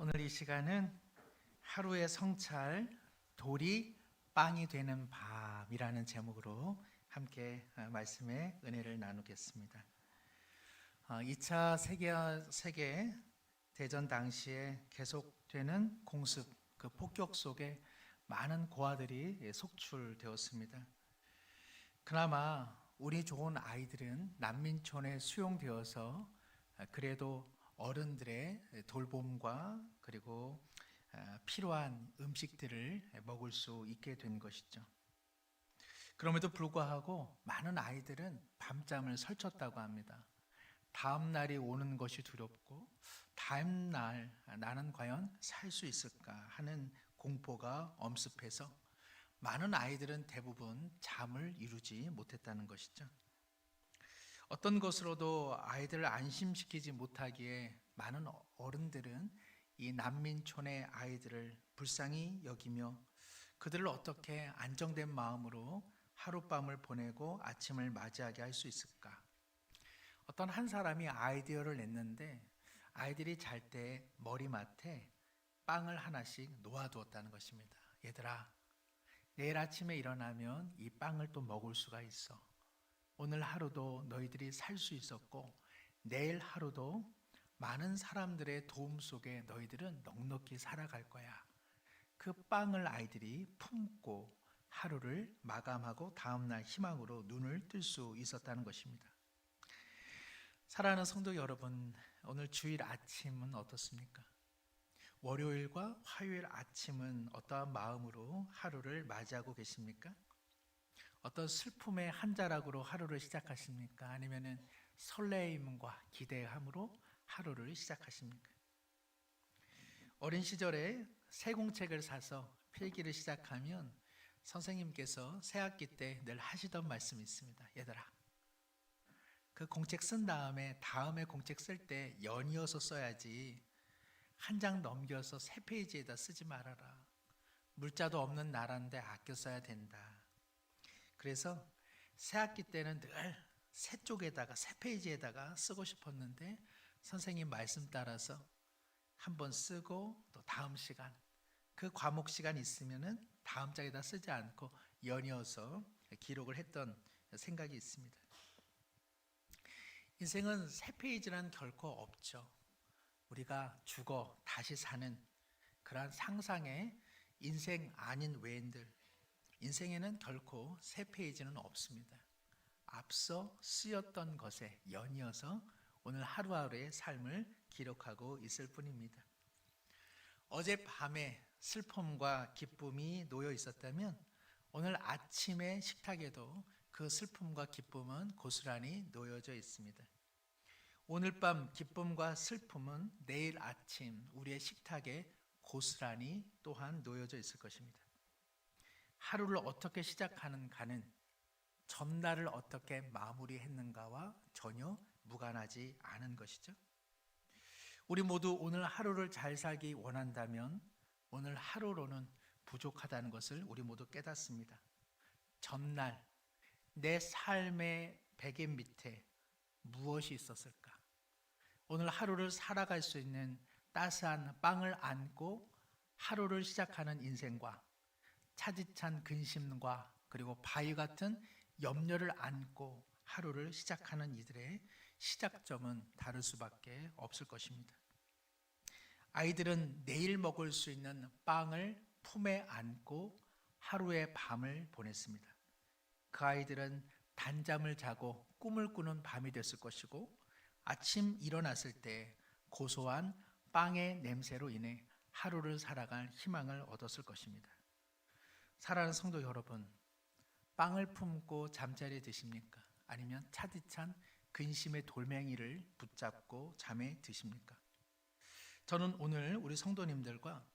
오늘 이 시간은 하루의 성찰, 돌이 빵이 되는 밤이라는 제목으로 함께 말씀의 은혜를 나누겠습니다. 2차 세계 대전 당시에 계속되는 공습, 그 폭격 속에 많은 고아들이 속출되었습니다. 그나마 우리 좋은 아이들은 난민촌에 수용되어서 그래도 어른들의 돌봄과 그리고 필요한 음식들을 먹을 수 있게 된 것이죠. 그럼에도 불구하고 많은 아이들은 밤잠을 설쳤다고 합니다. 다음 날이 오는 것이 두렵고 다음 날 나는 과연 살 수 있을까 하는 공포가 엄습해서 많은 아이들은 대부분 잠을 이루지 못했다는 것이죠. 어떤 것으로도 아이들을 안심시키지 못하기에 많은 어른들은 이 난민촌의 아이들을 불쌍히 여기며 그들을 어떻게 안정된 마음으로 하룻밤을 보내고 아침을 맞이하게 할 수 있을까? 어떤 한 사람이 아이디어를 냈는데 아이들이 잘 때 머리맡에 빵을 하나씩 놓아두었다는 것입니다. 얘들아, 내일 아침에 일어나면 이 빵을 또 먹을 수가 있어. 오늘 하루도 너희들이 살 수 있었고 내일 하루도 많은 사람들의 도움 속에 너희들은 넉넉히 살아갈 거야. 그 빵을 아이들이 품고 하루를 마감하고 다음날 희망으로 눈을 뜰 수 있었다는 것입니다. 사랑하는 성도 여러분, 오늘 주일 아침은 어떻습니까? 월요일과 화요일 아침은 어떠한 마음으로 하루를 맞이하고 계십니까? 어떤 슬픔의 한 자락으로 하루를 시작하십니까? 아니면 설레임과 기대함으로 하루를 시작하십니까? 어린 시절에 새 공책을 사서 필기를 시작하면 선생님께서 새학기 때 늘 하시던 말씀이 있습니다. 얘들아, 그 공책 쓴 다음에 공책 쓸 때 연이어서 써야지 한 장 넘겨서 새 페이지에다 쓰지 말아라. 물자도 없는 나라인데 아껴 써야 된다. 그래서 새학기 때는 늘 새 쪽에다가 새 페이지에다가 쓰고 싶었는데 선생님 말씀 따라서 한번 쓰고 또 다음 시간 그 과목 시간 있으면은 다음 장에다 쓰지 않고 연이어서 기록을 했던 생각이 있습니다. 인생은 새 페이지란 결코 없죠. 우리가 죽어 다시 사는 그러한 상상의 인생 아닌 외인들, 인생에는 결코 새 페이지는 없습니다. 앞서 쓰였던 것에 연이어서 오늘 하루하루의 삶을 기록하고 있을 뿐입니다. 어젯밤에 슬픔과 기쁨이 놓여 있었다면 오늘 아침의 식탁에도 그 슬픔과 기쁨은 고스란히 놓여져 있습니다. 오늘 밤 기쁨과 슬픔은 내일 아침 우리의 식탁에 고스란히 또한 놓여져 있을 것입니다. 하루를 어떻게 시작하는가는 전날을 어떻게 마무리했는가와 전혀 무관하지 않은 것이죠. 우리 모두 오늘 하루를 잘 살기 원한다면 오늘 하루로는 부족하다는 것을 우리 모두 깨닫습니다. 전날 내 삶의 베개 밑에 무엇이 있었을까? 오늘 하루를 살아갈 수 있는 따스한 빵을 안고 하루를 시작하는 인생과 차디찬 근심과 그리고 바위 같은 염려를 안고 하루를 시작하는 이들의 시작점은 다를 수밖에 없을 것입니다. 아이들은 내일 먹을 수 있는 빵을 품에 안고 하루의 밤을 보냈습니다. 그 아이들은 단잠을 자고 꿈을 꾸는 밤이 됐을 것이고 아침 일어났을 때 고소한 빵의 냄새로 인해 하루를 살아갈 희망을 얻었을 것입니다. 사랑하는 성도 여러분, 빵을 품고 잠자리에 드십니까? 아니면 차디찬 근심의 돌멩이를 붙잡고 잠에 드십니까? 저는 오늘 우리 성도님들과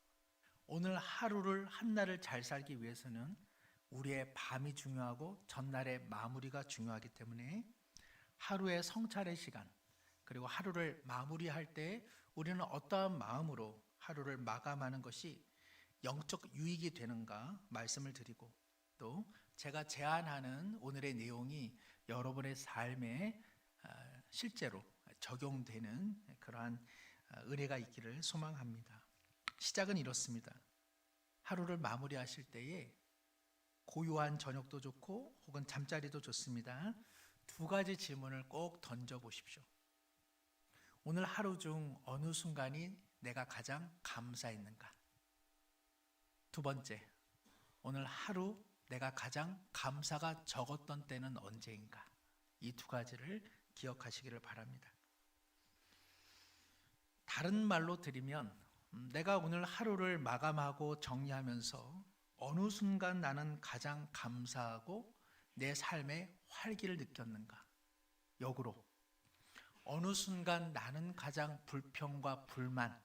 오늘 하루를 한날을 잘 살기 위해서는 우리의 밤이 중요하고 전날의 마무리가 중요하기 때문에 하루의 성찰의 시간 그리고 하루를 마무리할 때 우리는 어떠한 마음으로 하루를 마감하는 것이 영적 유익이 되는가 말씀을 드리고 또 제가 제안하는 오늘의 내용이 여러분의 삶에 실제로 적용되는 그러한 은혜가 있기를 소망합니다. 시작은 이렇습니다. 하루를 마무리하실 때에 고요한 저녁도 좋고 혹은 잠자리도 좋습니다. 두 가지 질문을 꼭 던져보십시오. 오늘 하루 중 어느 순간이 내가 가장 감사했는가? 두 번째, 오늘 하루 내가 가장 감사가 적었던 때는 언제인가? 이 두 가지를 기억하시기를 바랍니다. 다른 말로 드리면 내가 오늘 하루를 마감하고 정리하면서 어느 순간 나는 가장 감사하고 내 삶에 활기를 느꼈는가? 역으로 어느 순간 나는 가장 불평과 불만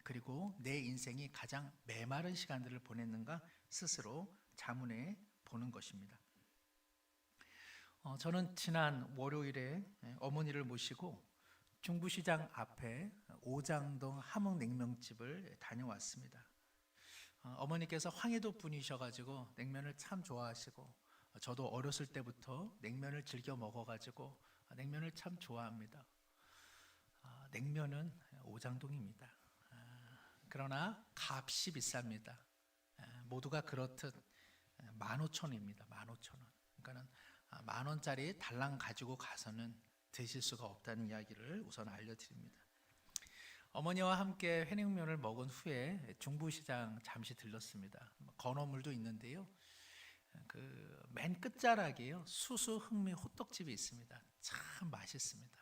그리고 내 인생이 가장 메마른 시간들을 보냈는가 스스로 자문해 보는 것입니다. 저는 지난 월요일에 어머니를 모시고 중부시장 앞에 오장동 함흥냉면집을 다녀왔습니다. 어머니께서 황해도 분이셔가지고 냉면을 참 좋아하시고 저도 어렸을 때부터 냉면을 즐겨 먹어가지고 냉면을 참 좋아합니다. 냉면은 오장동입니다. 그러나 값이 비쌉니다. 모두가 그렇듯 15,000원입니다. 15,000원. 그러니까는 10,000원짜리 달랑 가지고 가서는 드실 수가 없다는 이야기를 우선 알려드립니다. 어머니와 함께 회냉면을 먹은 후에 중부시장 잠시 들렀습니다. 건어물도 있는데요. 그 맨 끝자락에요 수수 흑미 호떡집이 있습니다. 참 맛있습니다.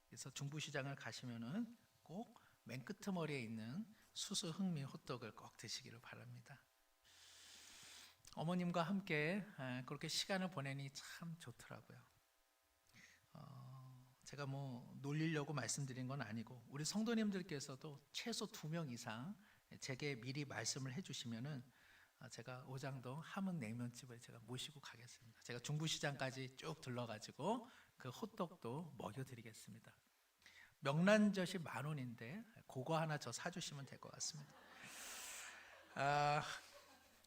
그래서 중부시장을 가시면은 꼭 맨 끄트머리에 있는 수수 흑미 호떡을 꼭 드시기를 바랍니다. 어머님과 함께 그렇게 시간을 보내니 참 좋더라고요. 제가 뭐 놀리려고 말씀드린 건 아니고 우리 성도님들께서도 최소 2명 이상 제게 미리 말씀을 해주시면은 제가 오장동 함흥냉면집을 제가 모시고 가겠습니다. 제가 중부시장까지 쭉 들러가지고 그 호떡도 먹여드리겠습니다. 명란젓이 10,000원인데 그거 하나 저 사주시면 될 것 같습니다.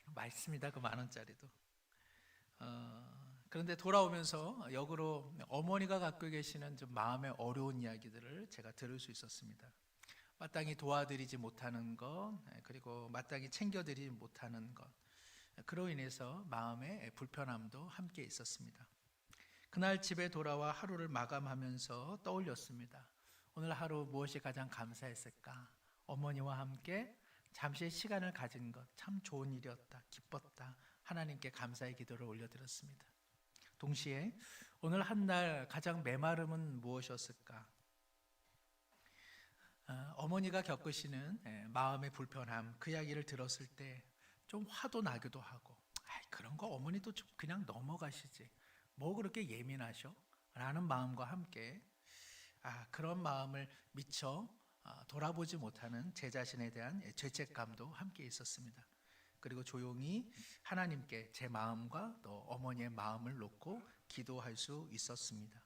맛있습니다. 그 10,000원짜리도. 그런데 돌아오면서 역으로 어머니가 갖고 계시는 좀 마음의 어려운 이야기들을 제가 들을 수 있었습니다. 마땅히 도와드리지 못하는 것, 그리고 마땅히 챙겨드리지 못하는 것, 그로 인해서 마음의 불편함도 함께 있었습니다. 그날 집에 돌아와 하루를 마감하면서 떠올렸습니다. 오늘 하루 무엇이 가장 감사했을까? 어머니와 함께 잠시 시간을 가진 것 참 좋은 일이었다, 기뻤다. 하나님께 감사의 기도를 올려드렸습니다. 동시에 오늘 한 날 가장 메마름은 무엇이었을까? 어머니가 겪으시는 마음의 불편함, 그 이야기를 들었을 때 좀 화도 나기도 하고, 그런 거 어머니도 좀 그냥 넘어가시지, 뭐 그렇게 예민하셔? 라는 마음과 함께 그런 마음을 미처 돌아보지 못하는 제 자신에 대한 죄책감도 함께 있었습니다. 그리고 조용히 하나님께 제 마음과 또 어머니의 마음을 놓고 기도할 수 있었습니다.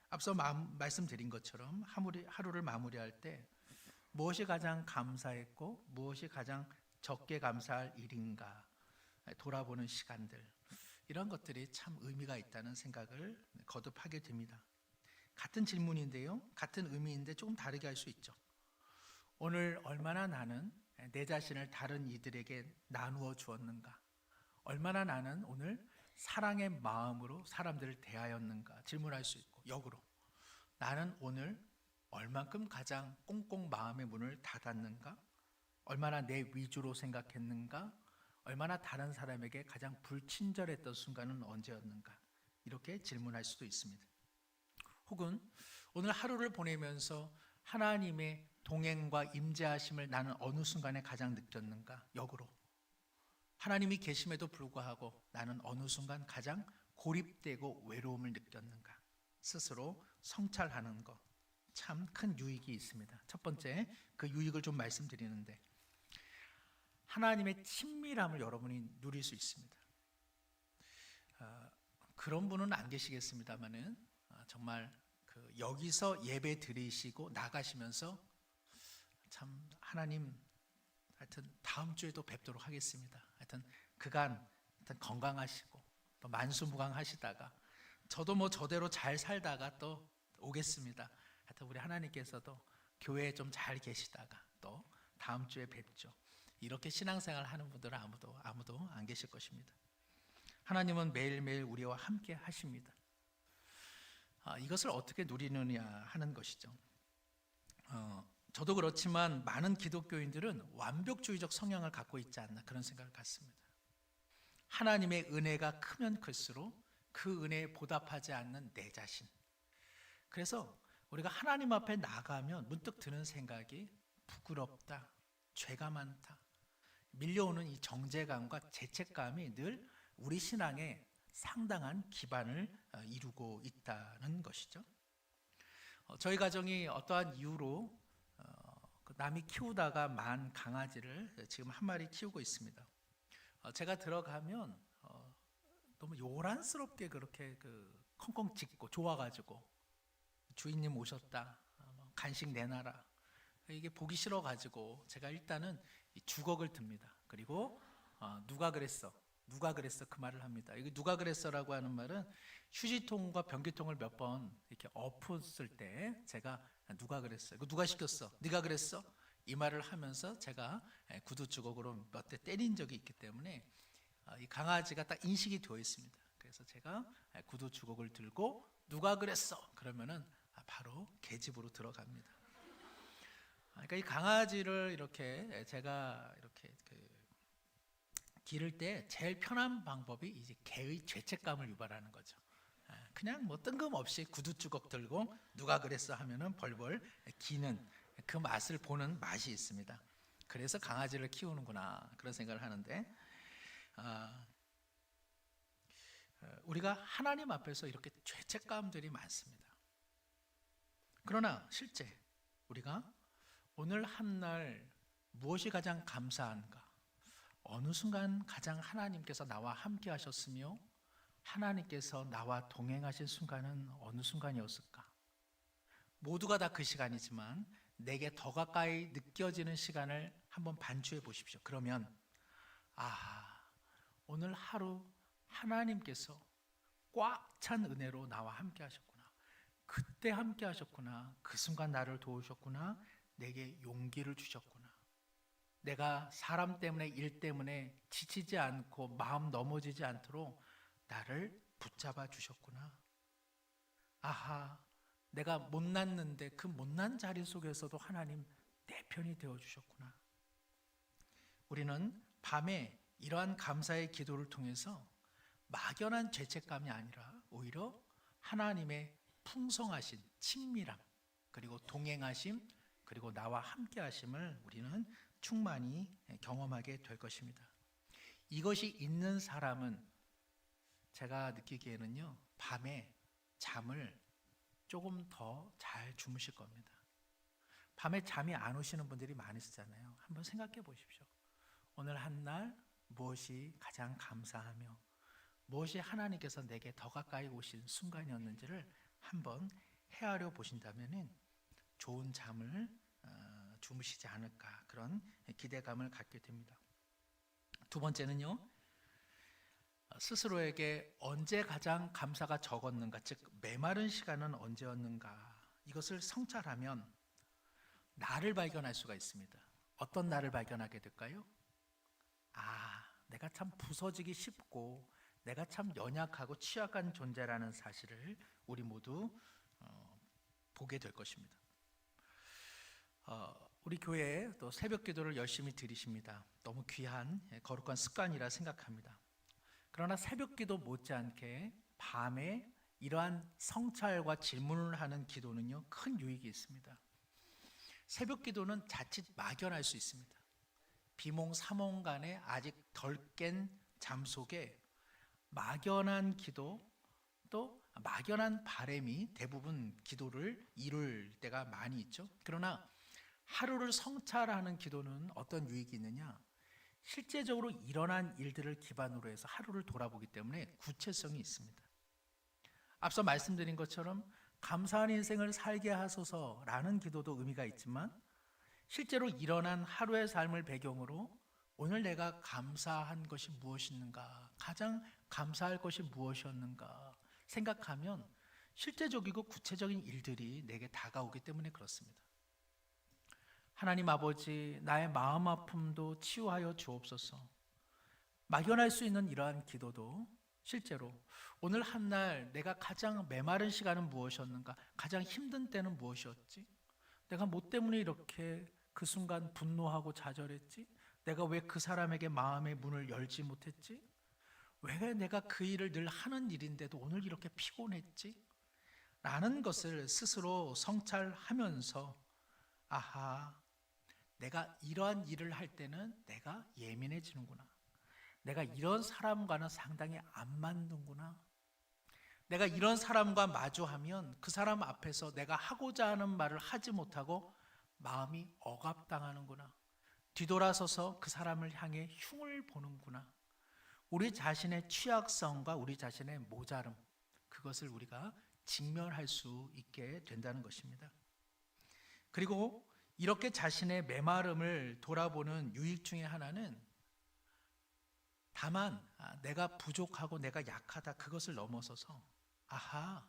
앞서 말씀드린 것처럼 하루를 마무리할 때 무엇이 가장 감사했고 무엇이 가장 적게 감사할 일인가 돌아보는 시간들, 이런 것들이 참 의미가 있다는 생각을 거듭하게 됩니다. 같은 질문인데요, 같은 의미인데 조금 다르게 할 수 있죠. 오늘 얼마나 나는 내 자신을 다른 이들에게 나누어 주었는가? 얼마나 나는 오늘 사랑의 마음으로 사람들을 대하였는가? 질문할 수 있고, 역으로 나는 오늘 얼만큼 가장 꽁꽁 마음의 문을 닫았는가? 얼마나 내 위주로 생각했는가? 얼마나 다른 사람에게 가장 불친절했던 순간은 언제였는가? 이렇게 질문할 수도 있습니다. 혹은 오늘 하루를 보내면서 하나님의 동행과 임재하심을 나는 어느 순간에 가장 느꼈는가? 역으로 하나님이 계심에도 불구하고 나는 어느 순간 가장 고립되고 외로움을 느꼈는가? 스스로 성찰하는 것, 참 큰 유익이 있습니다. 첫 번째, 그 유익을 좀 말씀드리는데, 하나님의 친밀함을 여러분이 누릴 수 있습니다. 그런 분은 안 계시겠습니다만은 정말 여기서 예배 드리시고 나가시면서 참 하나님, 하여튼 다음 주에도 뵙도록 하겠습니다. 하여튼 그간 건강하시고 또 만수무강하시다가 저도 뭐 저대로 잘 살다가 또 오겠습니다. 하여튼 우리 하나님께서도 교회에 좀 잘 계시다가 또 다음 주에 뵙죠. 이렇게 신앙생활 하는 분들은 아무도 안 계실 것입니다. 하나님은 매일매일 우리와 함께 하십니다. 이것을 어떻게 누리느냐 하는 것이죠. 저도 그렇지만 많은 기독교인들은 완벽주의적 성향을 갖고 있지 않나 그런 생각을 갖습니다. 하나님의 은혜가 크면 클수록 그 은혜에 보답하지 않는 내 자신. 그래서 우리가 하나님 앞에 나가면 문득 드는 생각이 부끄럽다, 죄가 많다, 밀려오는 이 정죄감과 죄책감이 늘 우리 신앙에 상당한 기반을 이루고 있다는 것이죠. 저희 가정이 어떠한 이유로 남이 키우다가 만 강아지를 지금 한 마리 키우고 있습니다. 제가 들어가면 너무 요란스럽게 그렇게 컹컹 짖고 좋아가지고 주인님 오셨다, 간식 내놔라, 이게 보기 싫어가지고 제가 일단은 주걱을 듭니다. 그리고 누가 그랬어 그 말을 합니다. 이게 누가 그랬어라고 하는 말은 휴지통과 변기통을 몇 번 이렇게 엎었을 때 제가 누가 그랬어, 이거 누가 시켰어, 네가 그랬어, 이 말을 하면서 제가 구두 주걱으로 몇 대 때린 적이 있기 때문에 이 강아지가 딱 인식이 되어 있습니다. 그래서 제가 구두 주걱을 들고 누가 그랬어 그러면은 바로 계집으로 들어갑니다. 그러니까 이 강아지를 이렇게 제가 이렇게 기를 때 제일 편한 방법이 이제 개의 죄책감을 유발하는 거죠. 그냥 뭐 뜬금없이 구두 주걱 들고 누가 그랬어 하면은 벌벌 기는 그 맛을 보는 맛이 있습니다. 그래서 강아지를 키우는구나 그런 생각을 하는데, 우리가 하나님 앞에서 이렇게 죄책감들이 많습니다. 그러나 실제 우리가 오늘 한 날 무엇이 가장 감사한가? 어느 순간 가장 하나님께서 나와 함께 하셨으며 하나님께서 나와 동행하신 순간은 어느 순간이었을까? 모두가 다 그 시간이지만 내게 더 가까이 느껴지는 시간을 한번 반추해 보십시오. 그러면 오늘 하루 하나님께서 꽉 찬 은혜로 나와 함께 하셨구나, 그때 함께 하셨구나, 그 순간 나를 도우셨구나, 내게 용기를 주셨구나, 내가 사람 때문에 일 때문에 지치지 않고 마음 넘어지지 않도록 나를 붙잡아 주셨구나. 내가 못났는데 그 못난 자리 속에서도 하나님 내 편이 되어 주셨구나. 우리는 밤에 이러한 감사의 기도를 통해서 막연한 죄책감이 아니라 오히려 하나님의 풍성하신 친밀함, 그리고 동행하심, 그리고 나와 함께 하심을 우리는 충만히 경험하게 될 것입니다. 이것이 있는 사람은 제가 느끼기에는요, 밤에 잠을 조금 더 잘 주무실 겁니다. 밤에 잠이 안 오시는 분들이 많으시잖아요. 한번 생각해 보십시오. 오늘 한 날 무엇이 가장 감사하며 무엇이 하나님께서 내게 더 가까이 오신 순간이었는지를 한번 헤아려 보신다면 좋은 잠을 주무시지 않을까, 그런 기대감을 갖게 됩니다. 두 번째는요, 스스로에게 언제 가장 감사가 적었는가, 즉 메마른 시간은 언제였는가, 이것을 성찰하면 나를 발견할 수가 있습니다. 어떤 나를 발견하게 될까요? 내가 참 부서지기 쉽고 내가 참 연약하고 취약한 존재라는 사실을 우리 모두 보게 될 것입니다. 우리 교회에 또 새벽 기도를 열심히 드리십니다. 너무 귀한 거룩한 습관이라 생각합니다. 그러나 새벽 기도 못지않게 밤에 이러한 성찰과 질문을 하는 기도는요, 큰 유익이 있습니다. 새벽 기도는 자칫 막연할 수 있습니다. 비몽사몽간에 아직 덜 깬 잠 속에 막연한 기도, 또 막연한 바람이 대부분 기도를 이룰 때가 많이 있죠. 그러나 하루를 성찰하는 기도는 어떤 유익이 있느냐? 실제적으로 일어난 일들을 기반으로 해서 하루를 돌아보기 때문에 구체성이 있습니다. 앞서 말씀드린 것처럼 감사한 인생을 살게 하소서라는 기도도 의미가 있지만, 실제로 일어난 하루의 삶을 배경으로 오늘 내가 감사한 것이 무엇인가, 가장 감사할 것이 무엇이었는가 생각하면 실제적이고 구체적인 일들이 내게 다가오기 때문에 그렇습니다. 하나님 아버지, 나의 마음 아픔도 치유하여 주옵소서. 막연할 수 있는 이러한 기도도 실제로 오늘 한 날 내가 가장 메마른 시간은 무엇이었는가? 가장 힘든 때는 무엇이었지? 내가 뭐 때문에 이렇게 그 순간 분노하고 좌절했지? 내가 왜 그 사람에게 마음의 문을 열지 못했지? 왜 내가 그 일을 늘 하는 일인데도 오늘 이렇게 피곤했지? 라는 것을 스스로 성찰하면서 아하, 내가 이러한 일을 할 때는 내가 예민해지는구나. 내가 이런 사람과는 상당히 안 맞는구나. 내가 이런 사람과 마주하면 그 사람 앞에서 내가 하고자 하는 말을 하지 못하고 마음이 억압당하는구나. 뒤돌아서서 그 사람을 향해 흉을 보는구나. 우리 자신의 취약성과 우리 자신의 모자름, 그것을 우리가 직면할 수 있게 된다는 것입니다. 그리고 이렇게 자신의 메마름을 돌아보는 유익 중에 하나는 다만 내가 부족하고 내가 약하다, 그것을 넘어서서 아하,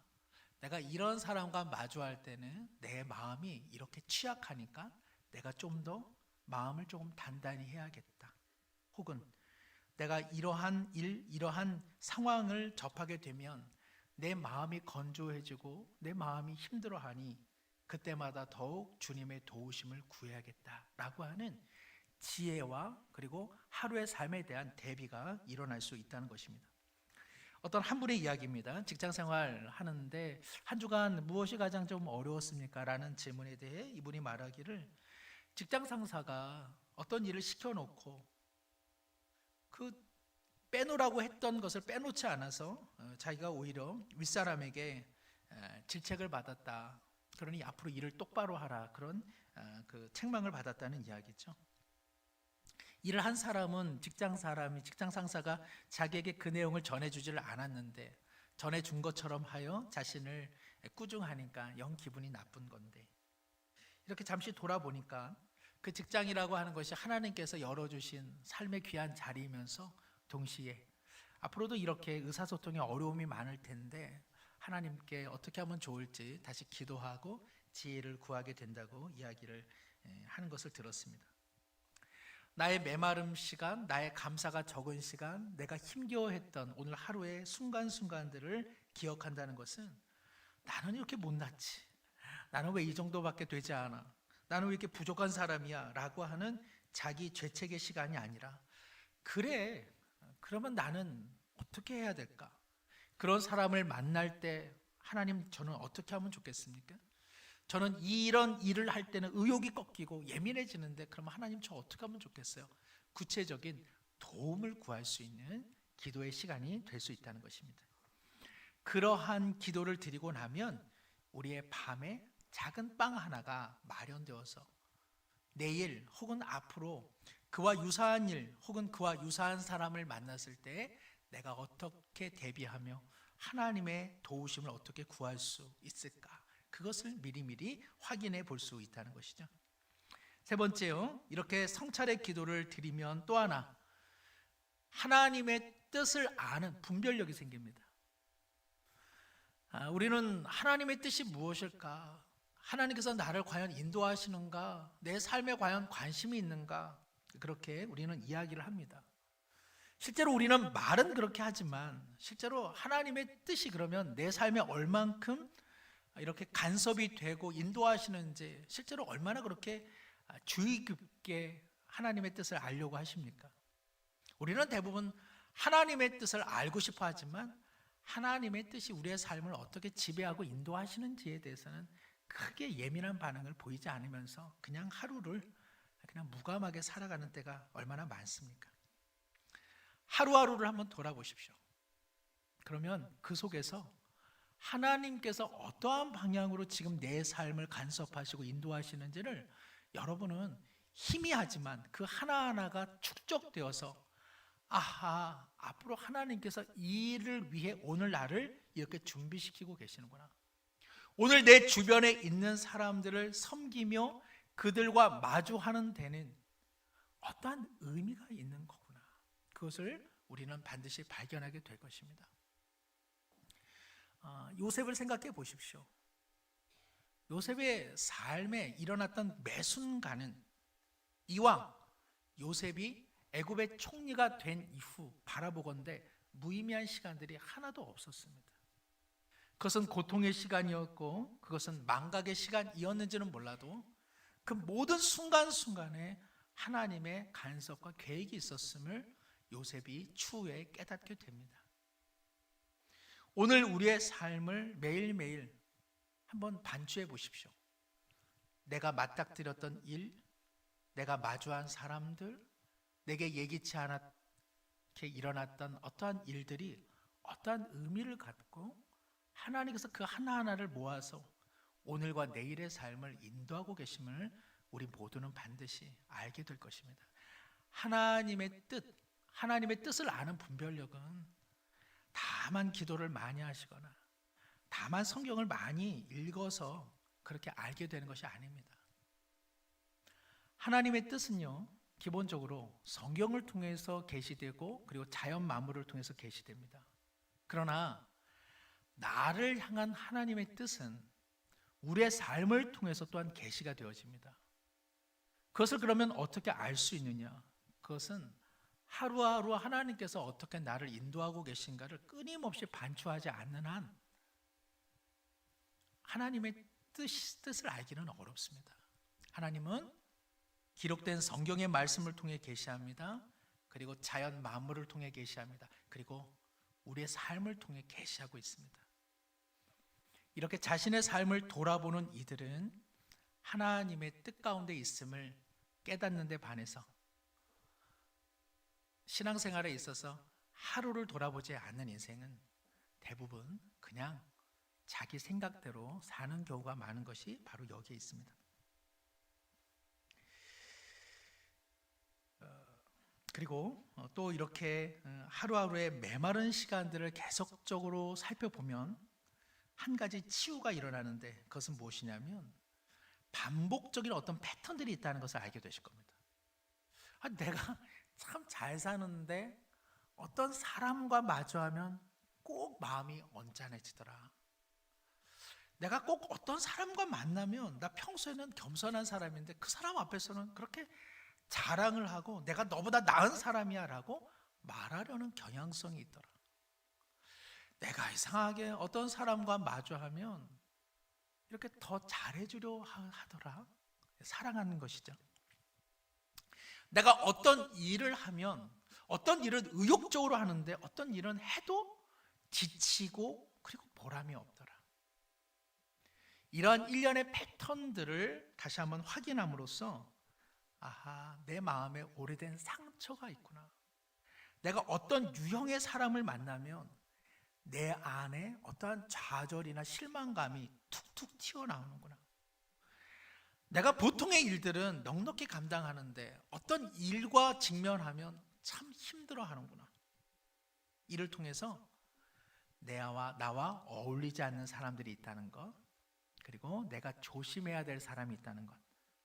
내가 이런 사람과 마주할 때는 내 마음이 이렇게 취약하니까 내가 좀 더 마음을 조금 단단히 해야겠다. 혹은 내가 이러한 일, 이러한 상황을 접하게 되면 내 마음이 건조해지고 내 마음이 힘들어하니 그때마다 더욱 주님의 도우심을 구해야겠다라고 하는 지혜와 그리고 하루의 삶에 대한 대비가 일어날 수 있다는 것입니다. 어떤 한 분의 이야기입니다. 직장생활 하는데 한 주간 무엇이 가장 좀 어려웠습니까? 라는 질문에 대해 이분이 말하기를, 직장 상사가 어떤 일을 시켜놓고 그 빼놓으라고 했던 것을 빼놓지 않아서 자기가 오히려 윗사람에게 질책을 받았다. 그러니 앞으로 일을 똑바로 하라, 그런 그 책망을 받았다는 이야기죠. 일을 한 사람은 직장 상사가 자기에게 그 내용을 전해주지를 않았는데 전해준 것처럼 하여 자신을 꾸중하니까 영 기분이 나쁜 건데, 이렇게 잠시 돌아보니까 그 직장이라고 하는 것이 하나님께서 열어주신 삶의 귀한 자리이면서 동시에 앞으로도 이렇게 의사소통에 어려움이 많을 텐데 하나님께 어떻게 하면 좋을지 다시 기도하고 지혜를 구하게 된다고 이야기를 하는 것을 들었습니다. 나의 메마름 시간, 나의 감사가 적은 시간, 내가 힘겨워했던 오늘 하루의 순간순간들을 기억한다는 것은 나는 이렇게 못났지, 나는 왜 이 정도밖에 되지 않아, 나는 왜 이렇게 부족한 사람이야 라고 하는 자기 죄책의 시간이 아니라, 그래, 그러면 나는 어떻게 해야 될까? 그런 사람을 만날 때 하나님, 저는 어떻게 하면 좋겠습니까? 저는 이런 일을 할 때는 의욕이 꺾이고 예민해지는데 그러면 하나님, 저 어떻게 하면 좋겠어요? 구체적인 도움을 구할 수 있는 기도의 시간이 될 수 있다는 것입니다. 그러한 기도를 드리고 나면 우리의 밤에 작은 빵 하나가 마련되어서 내일 혹은 앞으로 그와 유사한 일 혹은 그와 유사한 사람을 만났을 때 내가 어떻게 대비하며 하나님의 도우심을 어떻게 구할 수 있을까, 그것을 미리미리 확인해 볼 수 있다는 것이죠. 세 번째요, 이렇게 성찰의 기도를 드리면 또 하나 하나님의 뜻을 아는 분별력이 생깁니다. 우리는 하나님의 뜻이 무엇일까, 하나님께서 나를 과연 인도하시는가, 내 삶에 과연 관심이 있는가, 그렇게 우리는 이야기를 합니다. 실제로 우리는 말은 그렇게 하지만 실제로 하나님의 뜻이 그러면 내 삶에 얼만큼 이렇게 간섭이 되고 인도하시는지, 실제로 얼마나 그렇게 주의 깊게 하나님의 뜻을 알려고 하십니까? 우리는 대부분 하나님의 뜻을 알고 싶어 하지만 하나님의 뜻이 우리의 삶을 어떻게 지배하고 인도하시는지에 대해서는 크게 예민한 반응을 보이지 않으면서 그냥 하루를 그냥 무감하게 살아가는 때가 얼마나 많습니까? 하루하루를 한번 돌아보십시오. 그러면 그 속에서 하나님께서 어떠한 방향으로 지금 내 삶을 간섭하시고 인도하시는지를 여러분은 희미하지만 그 하나하나가 축적되어서 아하, 앞으로 하나님께서 이 일을 위해 오늘 나를 이렇게 준비시키고 계시는구나, 오늘 내 주변에 있는 사람들을 섬기며 그들과 마주하는 데는 어떠한 의미가 있는 거구나, 그것을 우리는 반드시 발견하게 될 것입니다. 요셉을 생각해 보십시오. 요셉의 삶에 일어났던 매 순간은 이왕 요셉이 애굽의 총리가 된 이후 바라보건대 무의미한 시간들이 하나도 없었습니다. 그것은 고통의 시간이었고 그것은 망각의 시간이었는지는 몰라도 그 모든 순간순간에 하나님의 간섭과 계획이 있었음을 요셉이 추후에 깨닫게 됩니다. 오늘 우리의 삶을 매일매일 한번 반추해 보십시오. 내가 맞닥뜨렸던 일, 내가 마주한 사람들, 내게 예기치 않게 일어났던 어떠한 일들이 어떠한 의미를 갖고 하나님께서 그 하나하나를 모아서 오늘과 내일의 삶을 인도하고 계심을 우리 모두는 반드시 알게 될 것입니다. 하나님의 뜻을 아는 분별력은 다만 기도를 많이 하시거나 다만 성경을 많이 읽어서 그렇게 알게 되는 것이 아닙니다. 하나님의 뜻은요, 기본적으로 성경을 통해서 계시되고 그리고 자연 만물을 통해서 계시됩니다. 그러나 나를 향한 하나님의 뜻은 우리의 삶을 통해서 또한 계시가 되어집니다. 그것을 그러면 어떻게 알 수 있느냐? 그것은 하루하루 하나님께서 어떻게 나를 인도하고 계신가를 끊임없이 반추하지 않는 한 하나님의 뜻을 알기는 어렵습니다. 하나님은 기록된 성경의 말씀을 통해 계시합니다. 그리고 자연 만물을 통해 계시합니다. 그리고 우리의 삶을 통해 계시하고 있습니다. 이렇게 자신의 삶을 돌아보는 이들은 하나님의 뜻 가운데 있음을 깨닫는 데 반해서 신앙생활에 있어서 하루를 돌아보지 않는 인생은 대부분 그냥 자기 생각대로 사는 경우가 많은 것이 바로 여기에 있습니다. 그리고 또 이렇게 하루하루의 메마른 시간들을 계속적으로 살펴보면 한 가지 치유가 일어나는데 그것은 무엇이냐면 반복적인 어떤 패턴들이 있다는 것을 알게 되실 겁니다. 내가 참 잘 사는데 어떤 사람과 마주하면 꼭 마음이 언짢아지더라. 내가 꼭 어떤 사람과 만나면 나 평소에는 겸손한 사람인데 그 사람 앞에서는 그렇게 자랑을 하고 내가 너보다 나은 사람이야 라고 말하려는 경향성이 있더라. 내가 이상하게 어떤 사람과 마주하면 이렇게 더 잘해주려 하더라. 사랑하는 것이죠. 내가 어떤 일을 하면 어떤 일은 의욕적으로 하는데 어떤 일은 해도 지치고 그리고 보람이 없더라. 이러한 일련의 패턴들을 다시 한번 확인함으로써 아하, 내 마음에 오래된 상처가 있구나. 내가 어떤 유형의 사람을 만나면 내 안에 어떠한 좌절이나 실망감이 툭툭 튀어나오는구나. 내가 보통의 일들은 넉넉히 감당하는데 어떤 일과 직면하면 참 힘들어하는구나. 이를 통해서 나와 어울리지 않는 사람들이 있다는 것, 그리고 내가 조심해야 될 사람이 있다는 것,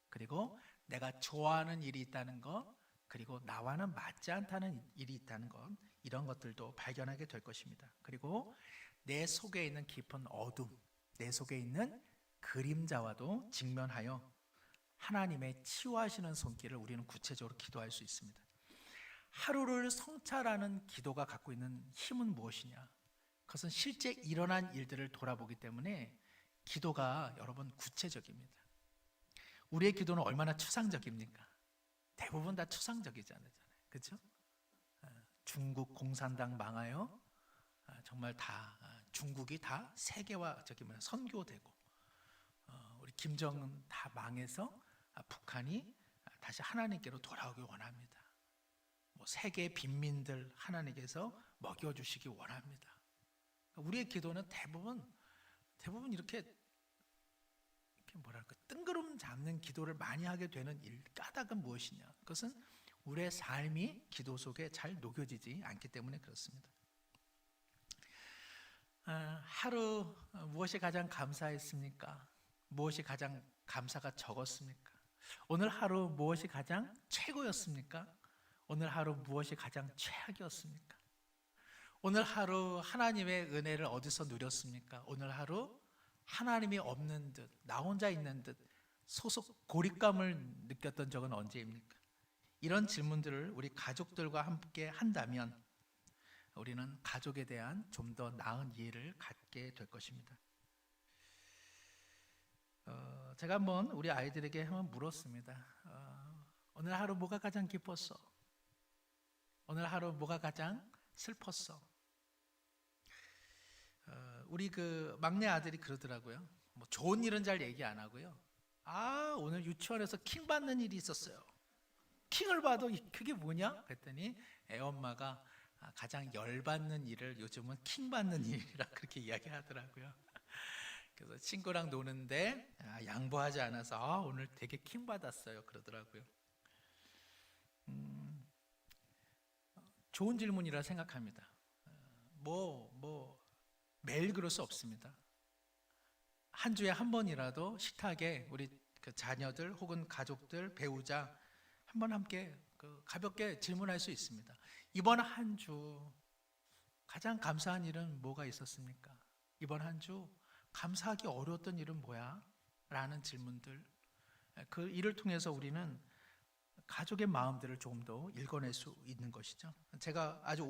그리고 내가 좋아하는 일이 있다는 것, 그리고 나와는 맞지 않다는 일이 있다는 것, 이런 것들도 발견하게 될 것입니다. 그리고 내 속에 있는 깊은 어둠, 내 속에 있는 그림자와도 직면하여 하나님의 치유하시는 손길을 우리는 구체적으로 기도할 수 있습니다. 하루를 성찰하는 기도가 갖고 있는 힘은 무엇이냐? 그것은 실제 일어난 일들을 돌아보기 때문에 기도가 여러분 구체적입니다. 우리의 기도는 얼마나 추상적입니까? 대부분 다 추상적이잖아요. 그렇죠? 중국 공산당 망하여 정말 다 중국이 다 세계화적이면 선교되고 우리 김정은 다 망해서 북한이 다시 하나님께로 돌아오기 원합니다. 세계 빈민들 하나님께서 먹여주시기 원합니다. 우리의 기도는 대부분 이렇게 뭐랄까 뜬구름 잡는 기도를 많이 하게 되는 까닭은 무엇이냐? 그것은 우리의 삶이 기도 속에 잘 녹여지지 않기 때문에 그렇습니다. 하루 무엇이 가장 감사했습니까? 무엇이 가장 감사가 적었습니까? 오늘 하루 무엇이 가장 최고였습니까? 오늘 하루 무엇이 가장 최악이었습니까? 오늘 하루 하나님의 은혜를 어디서 누렸습니까? 오늘 하루 하나님이 없는 듯 나 혼자 있는 듯 소속 고립감을 느꼈던 적은 언제입니까? 이런 질문들을 우리 가족들과 함께 한다면 우리는 가족에 대한 좀 더 나은 이해를 갖게 될 것입니다. 제가 한번 우리 아이들에게 한번 물었습니다. 오늘 하루 뭐가 가장 기뻤어? 오늘 하루 뭐가 가장 슬펐어? 우리 그 막내 아들이 그러더라고요. 뭐 좋은 일은 잘 얘기 안 하고요. 오늘 유치원에서 킹 받는 일이 있었어요. 킹을 봐도 그게 뭐냐? 그랬더니 애엄마가 가장 열받는 일을 요즘은 킹 받는 일이라 그렇게 이야기하더라고요. 그래서 친구랑 노는데 양보하지 않아서 오늘 되게 킹 받았어요 그러더라고요. 좋은 질문이라 생각합니다. 매일 그럴 수 없습니다. 한 주에 한 번이라도 식탁에 우리 그 자녀들 혹은 가족들, 배우자 한번 함께 가볍게 질문할 수 있습니다. 이번 한 주 가장 감사한 일은 뭐가 있었습니까? 이번 한 주 감사하기 어려웠던 일은 뭐야? 라는 질문들, 그 일을 통해서 우리는 가족의 마음들을 조금 더 읽어낼 수 있는 것이죠. 제가 아주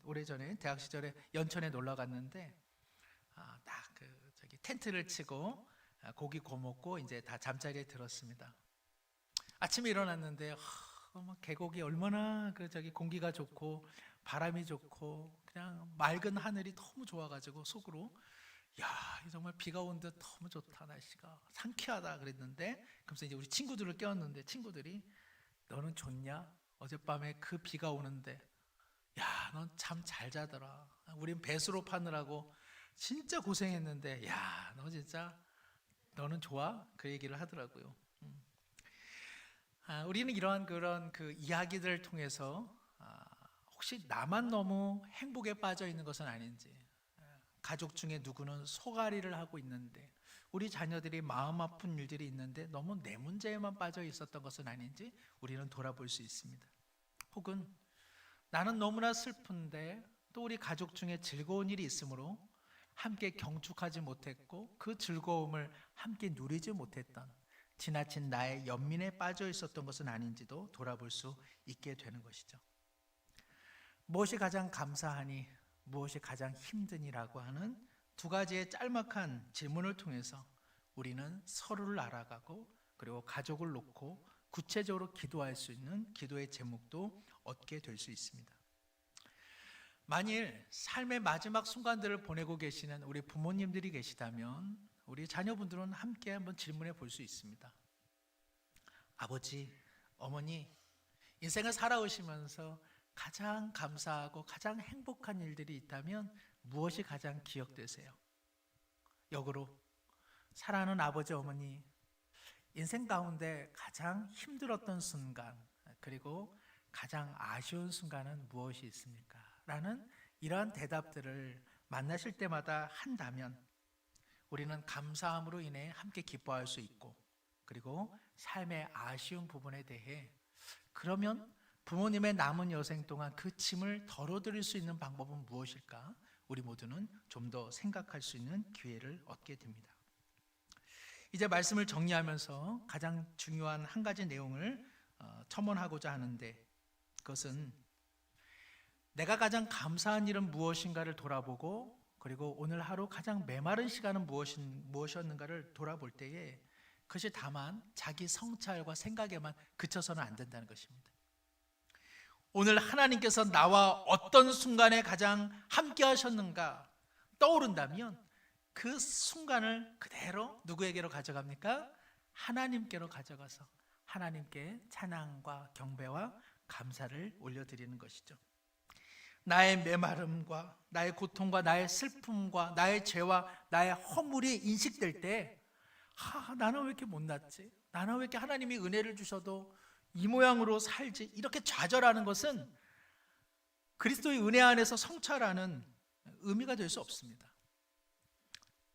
오래전에 대학 시절에 연천에 놀러 갔는데 딱 텐트를 치고 고기 구워 먹고 이제 다 잠자리에 들었습니다. 아침에 일어났는데 계곡이 얼마나 공기가 좋고 바람이 좋고 그냥 맑은 하늘이 너무 좋아가지고 속으로 정말 비가 온 듯 너무 좋다, 날씨가 상쾌하다 그랬는데, 그래서 이제 우리 친구들을 깨웠는데 친구들이 너는 좋냐? 어젯밤에 그 비가 오는데 넌 참 잘 자더라. 우린 배수로 파느라고 진짜 고생했는데 너 진짜 너는 좋아? 그 얘기를 하더라고요. 우리는 이러한 그런 그 이야기들을 통해서 혹시 나만 너무 행복에 빠져 있는 것은 아닌지, 가족 중에 누구는 소가리를 하고 있는데, 우리 자녀들이 마음 아픈 일들이 있는데 너무 내 문제에만 빠져 있었던 것은 아닌지 우리는 돌아볼 수 있습니다. 혹은 나는 너무나 슬픈데 또 우리 가족 중에 즐거운 일이 있으므로 함께 경축하지 못했고 그 즐거움을 함께 누리지 못했던, 지나친 나의 연민에 빠져 있었던 것은 아닌지도 돌아볼 수 있게 되는 것이죠. 무엇이 가장 감사하니, 무엇이 가장 힘드니라고 하는 두 가지의 짤막한 질문을 통해서 우리는 서로를 알아가고 그리고 가족을 놓고 구체적으로 기도할 수 있는 기도의 제목도 얻게 될 수 있습니다. 만일 삶의 마지막 순간들을 보내고 계시는 우리 부모님들이 계시다면 우리 자녀분들은 함께 한번 질문해 볼 수 있습니다. 아버지, 어머니, 인생을 살아오시면서 가장 감사하고 가장 행복한 일들이 있다면 무엇이 가장 기억되세요? 역으로 사랑하는 아버지, 어머니, 인생 가운데 가장 힘들었던 순간, 그리고 가장 아쉬운 순간은 무엇이 있습니까? 라는 이러한 대답들을 만나실 때마다 한다면 우리는 감사함으로 인해 함께 기뻐할 수 있고, 그리고 삶의 아쉬운 부분에 대해 그러면 부모님의 남은 여생 동안 그 짐을 덜어드릴 수 있는 방법은 무엇일까? 우리 모두는 좀 더 생각할 수 있는 기회를 얻게 됩니다. 이제 말씀을 정리하면서 가장 중요한 한 가지 내용을 첨언하고자 하는데, 그것은 내가 가장 감사한 일은 무엇인가를 돌아보고, 그리고 오늘 하루 가장 메마른 시간은 무엇이었는가를 돌아볼 때에 그것이 다만 자기 성찰과 생각에만 그쳐서는 안 된다는 것입니다. 오늘 하나님께서 나와 어떤 순간에 가장 함께 하셨는가 떠오른다면 그 순간을 그대로 누구에게로 가져갑니까? 하나님께로 가져가서 하나님께 찬양과 경배와 감사를 올려드리는 것이죠. 나의 메마름과 나의 고통과 나의 슬픔과 나의 죄와 나의 허물이 인식될 때 나는 왜 이렇게 못났지? 나는 왜 이렇게 하나님이 은혜를 주셔도 이 모양으로 살지? 이렇게 좌절하는 것은 그리스도의 은혜 안에서 성찰하는 의미가 될 수 없습니다.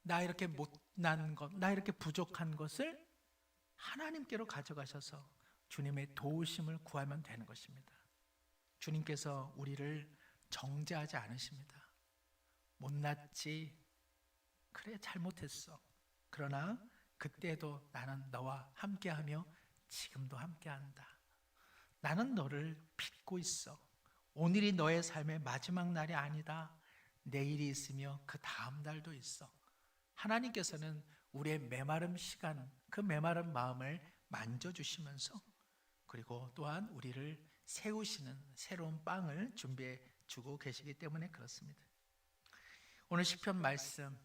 나 이렇게 못난 것, 나 이렇게 부족한 것을 하나님께로 가져가셔서 주님의 도우심을 구하면 되는 것입니다. 주님께서 우리를 정죄하지 않으십니다. 못났지, 그래 잘못했어. 그러나 그때도 나는 너와 함께하며 지금도 함께한다. 나는 너를 믿고 있어. 오늘이 너의 삶의 마지막 날이 아니다. 내일이 있으며 그 다음 날도 있어. 하나님께서는 우리의 메마른 시간, 그 메마른 마음을 만져주시면서 그리고 또한 우리를 세우시는 새로운 빵을 준비해 주고 계시기 때문에 그렇습니다. 오늘 시편 말씀,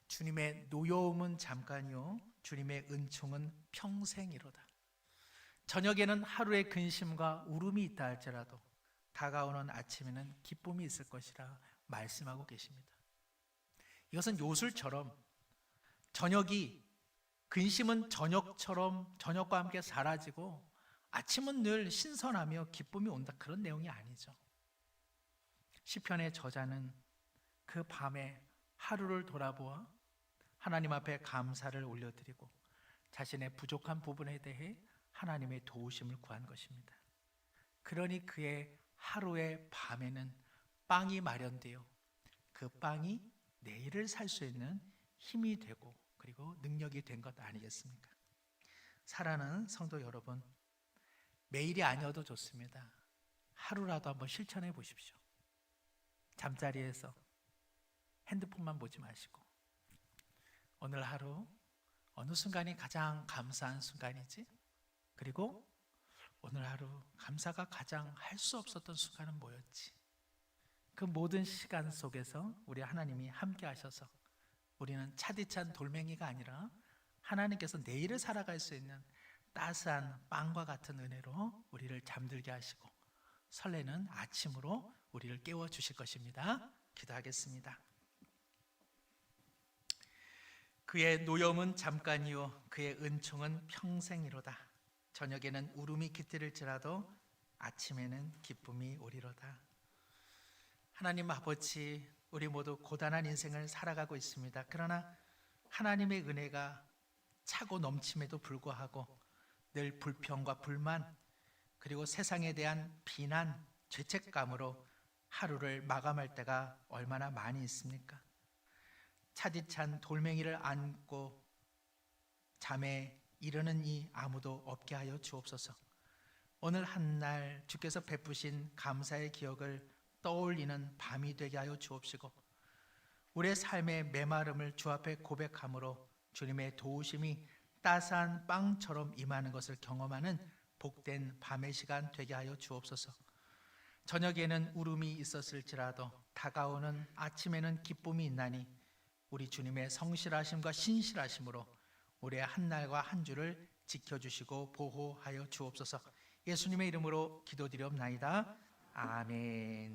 주님의 노여움은 잠깐이요 주님의 은총은 평생이로다. 저녁에는 하루의 근심과 울음이 있다 할지라도 다가오는 아침에는 기쁨이 있을 것이라 말씀하고 계십니다. 이것은 요술처럼 저녁이 근심은 저녁과 함께 사라지고 아침은 늘 신선하며 기쁨이 온다 그런 내용이 아니죠. 시편의 저자는 그 밤에 하루를 돌아보아 하나님 앞에 감사를 올려드리고 자신의 부족한 부분에 대해 하나님의 도우심을 구한 것입니다. 그러니 그의 하루의 밤에는 빵이 마련되어 그 빵이 내일을 살 수 있는 힘이 되고 그리고 능력이 된 것 아니겠습니까? 사랑하는 성도 여러분, 매일이 아니어도 좋습니다. 하루라도 한번 실천해 보십시오. 잠자리에서 핸드폰만 보지 마시고 오늘 하루 어느 순간이 가장 감사한 순간이지? 그리고 오늘 하루 감사가 가장 할 수 없었던 순간은 뭐였지? 그 모든 시간 속에서 우리 하나님이 함께 하셔서 우리는 차디찬 돌멩이가 아니라 하나님께서 내일을 살아갈 수 있는 따스한 빵과 같은 은혜로 우리를 잠들게 하시고 설레는 아침으로 우리를 깨워 주실 것입니다. 기도하겠습니다. 그의 노염은 잠깐이요 그의 은총은 평생이로다. 저녁에는 울음이 깃들일지라도 아침에는 기쁨이 오리로다. 하나님 아버지, 우리 모두 고단한 인생을 살아가고 있습니다. 그러나 하나님의 은혜가 차고 넘침에도 불구하고 늘 불평과 불만 그리고 세상에 대한 비난, 죄책감으로 하루를 마감할 때가 얼마나 많이 있습니까? 차디찬 돌멩이를 안고 잠에 이르는 이 아무도 없게 하여 주옵소서. 오늘 한날 주께서 베푸신 감사의 기억을 떠올리는 밤이 되게 하여 주옵시고 우리의 삶의 메마름을 주 앞에 고백함으로 주님의 도우심이 따스한 빵처럼 임하는 것을 경험하는 복된 밤의 시간 되게 하여 주옵소서. 저녁에는 울음이 있었을지라도 다가오는 아침에는 기쁨이 있나니 우리 주님의 성실하심과 신실하심으로 우리의 한날과 한 주를 지켜주시고 보호하여 주옵소서. 예수님의 이름으로 기도드리옵나이다. 아멘.